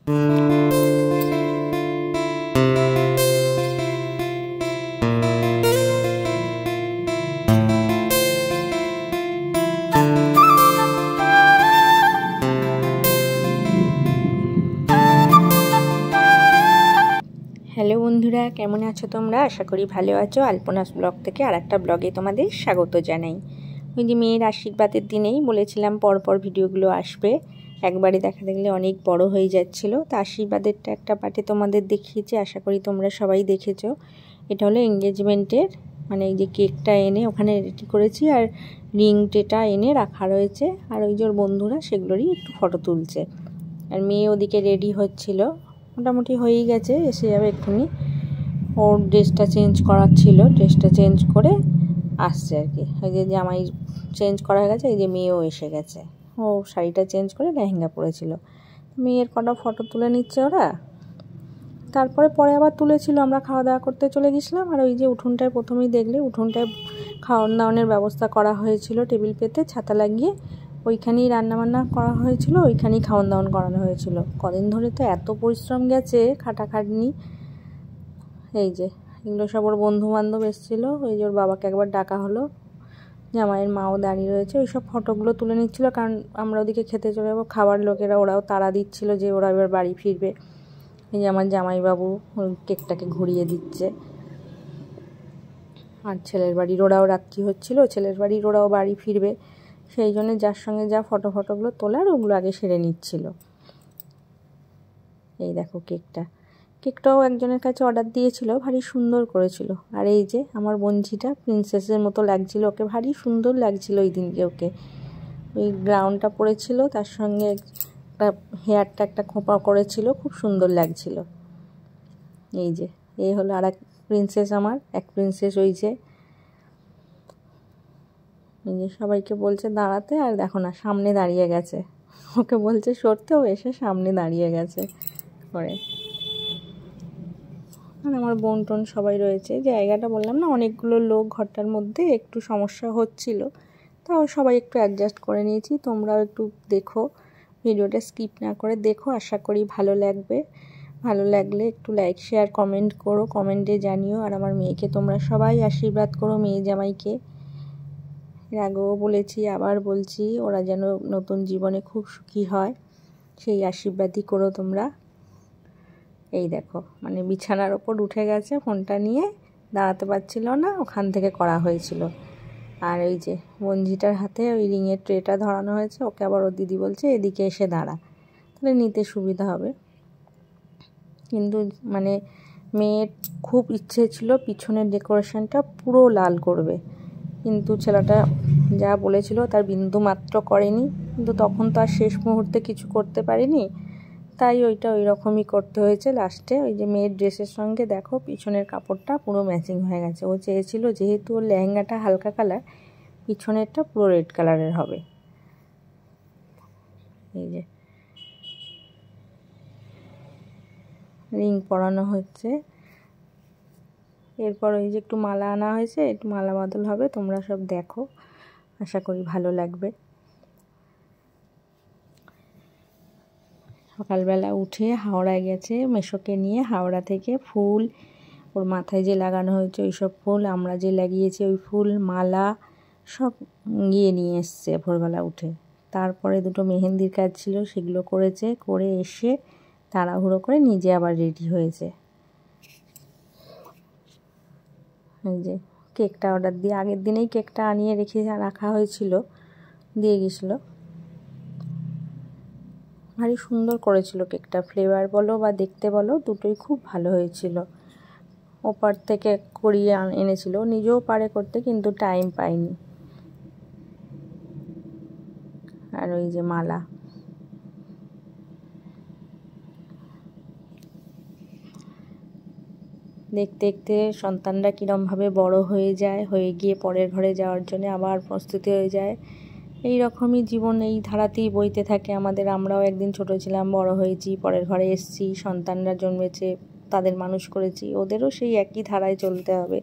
Hello বন্ধুরা, কেমন আছো তোমরা? আশা করি ভালো আছো। আলপনাস ব্লগ থেকে আরেকটা ব্লগে তোমাদের স্বাগত জানাই। ওই যে মেয়ের আশীর্বাদের দিনেই বলেছিলাম পরপর ভিডিওগুলো আসবে, একবারে দেখা দেখলে অনেক বড় হয়ে যাচ্ছিল। তা আশীর্বাদেরটা একটা পার্টে তোমাদের দেখিয়েছি, আশা করি তোমরা সবাই দেখেছো। এটা হলো এঙ্গেজমেন্টের, মানে এই যে কেকটা এনে ওখানে রেডি করেছি আর রিং টেটা এনে রাখা রয়েছে, আর ওই যে ওর বন্ধুরা সেগুলোরই একটু ফটো তুলছে। আর মেয়ে ওদিকে রেডি হচ্ছিল, মোটামুটি হয়েই গেছে, এসে যাবে এক্ষুনি। ওর ড্রেসটা চেঞ্জ করার ছিল, ড্রেসটা চেঞ্জ করে আসছে আর কি। এই যে জামাই চেঞ্জ করা হয়ে গেছে, এই যে মেয়েও এসে গেছে। ও শাড়িটা চেঞ্জ করে লেহেঙ্গা পরেছিল। মেয়ের কটা ফটো তুলে নিচ্ছে ওরা, তারপরে পরে আবার তুলেছিল। আমরা খাওয়া দাওয়া করতে চলে গেছিলাম। আর ওই যে উঠোনটায় প্রথমেই দেখলে উঠোনটায় খাওয়ান দাওয়ানের ব্যবস্থা করা হয়েছিল, টেবিল পেতে ছাতা লাগিয়ে ওইখানেই রান্নাবান্না করা হয়েছিল, ওইখানেই খাওয়ান দাওয়ান করানো হয়েছিল। কদিন ধরে তো এত পরিশ্রম গেছে, খাটাখাটনি। এই যে এগুলো সব ওর বন্ধুবান্ধব এসেছিলো, ওই যে ওর বাবাকে একবার ডাকা হলো, জামাইয়ের মাও দাঁড়িয়ে রয়েছে। ওই সব ফটোগুলো তুলে নিচ্ছিলো, কারণ আমরা ওদিকে খেতে চলে যাবো। খাবার লোকেরা ওরাও তাড়া দিচ্ছিল যে ওরা এবার বাড়ি ফিরবে। এই যে আমার জামাইবাবু কেকটাকে ঘুরিয়ে দিচ্ছে। আর ছেলের বাড়ির ওরাও রাত্রি হচ্ছিলো, ছেলের বাড়ির ওরাও বাড়ি ফিরবে, সেই জন্য যার সঙ্গে যা ফটোগুলো তোলার ওগুলো আগে সেরে নিচ্ছিল। এই দেখো কেকটাও একজনের কাছে অর্ডার দিয়েছিল, ভারী সুন্দর করেছিল। আর এই যে আমার বঞ্চিটা প্রিন্সেসের মতো লাগছিল, ওকে ভারী সুন্দর লাগছিল ওই দিনকে। ওকে ওই গ্রাউন্ডটা পরেছিল, তার সঙ্গে একটা হেয়ারটা একটা খোঁপা করেছিল, খুব সুন্দর লাগছিল। এই যে এই হলো আর এক প্রিন্সেস, আমার এক প্রিন্সেস। ওই যে এই যে সবাইকে বলছে দাঁড়াতে, আর দেখো না সামনে দাঁড়িয়ে গেছে। ওকে বলছে সরতে, ও এসে সামনে দাঁড়িয়ে গেছে করে। আর আমার বোন টোন সবাই রয়েছে। জায়গাটা বললাম না অনেকগুলো লোক, ঘরটার মধ্যে একটু সমস্যা হচ্ছিল, তাও সবাই একটু অ্যাডজাস্ট করে নিয়েছি। তোমরাও একটু দেখো, ভিডিওটা স্কিপ না করে দেখো, আশা করি ভালো লাগবে। ভালো লাগলে একটু লাইক শেয়ার কমেন্ট করো, কমেন্টে জানিও। আর আমার মেয়েকে তোমরা সবাই আশীর্বাদ করো, মেয়ে জামাইকে। এর আগেও বলেছি, আবার বলছি, ওরা যেন নতুন জীবনে খুব সুখী হয়, সেই আশীর্বাদই করো তোমরা। এই দেখো মানে বিছানার ওপর উঠে গেছে, ফোনটা নিয়ে দাঁড়াতে পারছিল না, ওখান থেকে করা হয়েছিল। আর ওই যে বঞ্জিটার হাতে ওই রিংয়ের ট্রেটা ধরানো হয়েছে, ওকে আবার ওর দিদি বলছে এদিকে এসে দাঁড়া, তাহলে নিতে সুবিধা হবে। কিন্তু মানে মেয়ের খুব ইচ্ছে ছিল পিছনের ডেকোরেশনটা পুরো লাল করবে, কিন্তু ছেলেটা যা বলেছিল তার বিন্দু মাত্র করেনি। কিন্তু তখন তো আর শেষ মুহূর্তে কিছু করতে পারিনি, তাই ওইটা ওই রকমই করতে হয়েছে লাস্টে। ওই যে মেয়ের ড্রেসের সঙ্গে দেখো পিছনের কাপড়টা পুরো ম্যাচিং হয়ে গেছে। ও চেয়েছিল যেহেতু ওর লেহেঙ্গাটা হালকা কালার, পিছনেরটা পুরো রেড কালারের হবে। এই যে রিং পরানো হচ্ছে, এরপর ওই যে একটু মালা আনা হয়েছে, একটু মালা বদল হবে। তোমরা সব দেখো, আশা করি ভালো লাগবে। সকালবেলা উঠে হাওড়ায় গেছে মেশোকে নিয়ে, হাওড়া থেকে ফুল, ওর মাথায় যে লাগানো হয়েছে ওই সব ফুল, আমরা যে লাগিয়েছি ওই ফুল, মালা সব গিয়ে নিয়ে এসছে ভোরবেলা উঠে। তারপরে দুটো মেহেন্দির কাজ ছিল, সেগুলো করেছে, করে এসে তাড়াহুড়ো করে নিজে আবার রেডি হয়েছে। এই যে কেকটা অর্ডার দিয়ে আগের দিনেই কেকটা আনিয়ে রাখা হয়েছিল, দিয়ে গেছিলো। ভারী সুন্দর করেছিল কেকটা, ফ্লেভার বলো বা দেখতে বলো দুটোই খুব ভালো হয়েছিল। ওপার থেকে করিয়ে এনেছিল, নিজেও পারে করতে কিন্তু টাইম পাইনি। আর ওই যে মালা, দেখতে দেখতে সন্তানরা কীরমভাবে বড় হয়ে যায়, হয়ে গিয়ে পরের ঘরে যাওয়ার জন্য আবার প্রস্তুতি হয়ে যায়। এই রকমই জীবন এই ধারাতেই বইতে থাকে আমাদের। আমরাও একদিন ছোট ছিলাম, বড় হয়েছি, পরের ঘরে এসেছি, সন্তানরা জন্মেছে, তাদের মানুষ করেছি, ওদেরও সেই একই ধারায় চলতে হবে।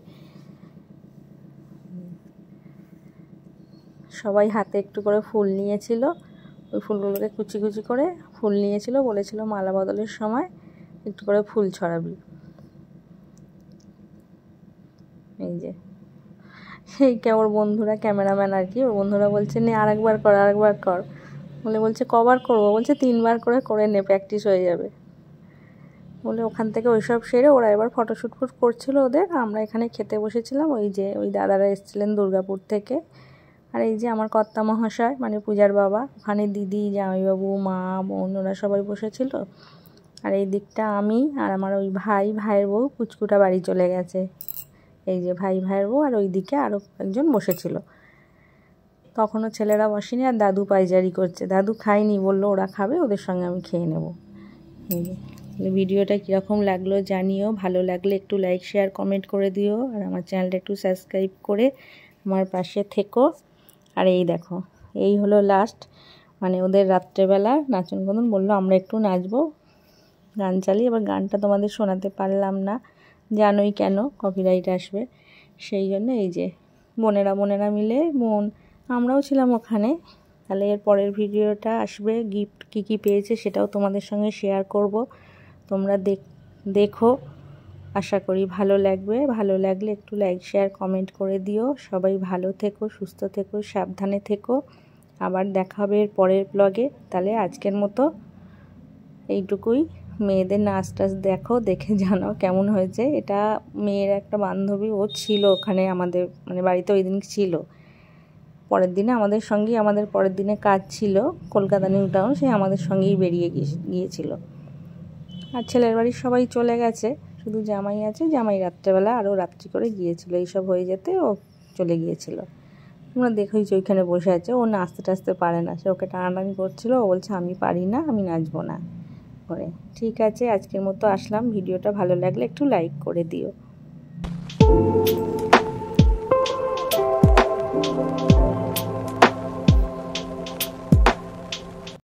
সবাই হাতে একটু করে ফুল নিয়েছিল, ওই ফুলগুলোকে কুচি কুচি করে ফুল নিয়েছিল, বলেছিল মালা বদলের সময় একটু করে ফুল ছড়াবি। এই যে সেই ওর বন্ধুরা, ক্যামেরাম্যান আর কি, ওর বন্ধুরা বলছে নে আরেকবার কর বলছে কবার করবো, বলছে 3 বার করে নে, প্র্যাকটিস হয়ে যাবে বলে। ওখান থেকে ওইসব সেরে ওরা এবার ফটোশ্যুট করছিল ওদের। আমরা এখানে খেতে বসেছিলাম। ওই যে ওই দাদারা এসেছিলেন দুর্গাপুর থেকে, আর এই যে আমার কর্তা মহাশয় মানে পূজার বাবা, ওখানে দিদি, জামাইবাবু, মা, বোন ওরা সবাই বসেছিল। আর এই দিকটা আমি আর আমার ওই ভাইয়ের বউ পুচকুটা বাড়ি চলে গেছে। এই যে ভাইয়ের বউ, আর ওই দিকে আরও একজন বসেছিল। তখনও ছেলেরা বসেনি, আর দাদু পাইজারি করছে। দাদু খায়নি, বললো ওরা খাবে, ওদের সঙ্গে আমি খেয়ে নেব। এই যে ভিডিওটা কীরকম লাগলো জানিও, ভালো লাগলে একটু লাইক শেয়ার কমেন্ট করে দিও, আর আমার চ্যানেলটা একটু সাবস্ক্রাইব করে আমার পাশে থেকো। আর এই দেখো, এই হলো লাস্ট, মানে ওদের রাত্রেবেলা নাচন কদন বললো আমরা একটু নাচবো, গান চালিয়ে। এবার গানটা তোমাদের শোনাতে পারলাম না, জানোই কেন, কপিরাইট আসবে, সেই জন্য। এই যে বোনেরা মিলে আমরাও ছিলাম ওখানে। তাহলে এর পরের ভিডিওটা আসবে, গিফট কী পেয়েছে সেটাও তোমাদের সঙ্গে শেয়ার করব। তোমরা দেখো, আশা করি ভালো লাগবে। ভালো লাগলে একটু লাইক শেয়ার কমেন্ট করে দিও। সবাই ভালো থেকো, সুস্থ থেকো, সাবধানে থেকো। আবার দেখা হবে এর পরের ব্লগে। তাহলে আজকের মতো এইটুকুই। মেয়েদের নাচ টাচ দেখে জানাও কেমন হয়েছে। এটা মেয়ের একটা বান্ধবী, ও ছিল ওখানে আমাদের মানে বাড়িতে, ওই দিন ছিল। পরের দিনে আমাদের সঙ্গেই, আমাদের পরের দিনে কাজ ছিল কলকাতা নিউ টাউন, সে আমাদের সঙ্গেই বেরিয়ে গিয়েছিল। আর ছেলের বাড়ির সবাই চলে গেছে, শুধু জামাই আছে। জামাই রাত্রেবেলা আরও রাত্রি করে গিয়েছিল, এইসব হয়ে যেতে ও চলে গিয়েছিল। তোমরা দেখোইছো ওইখানে বসে আছে, ও নাচতে টাচতে পারে না, সে ওকে টানাটানি করছিল। ও বলছে আমি পারি না, আমি নাচবো না করে। ঠিক আছে, আজকের মতো আসলাম। ভিডিওটা ভালো লাগলে একটু লাইক করে দিও।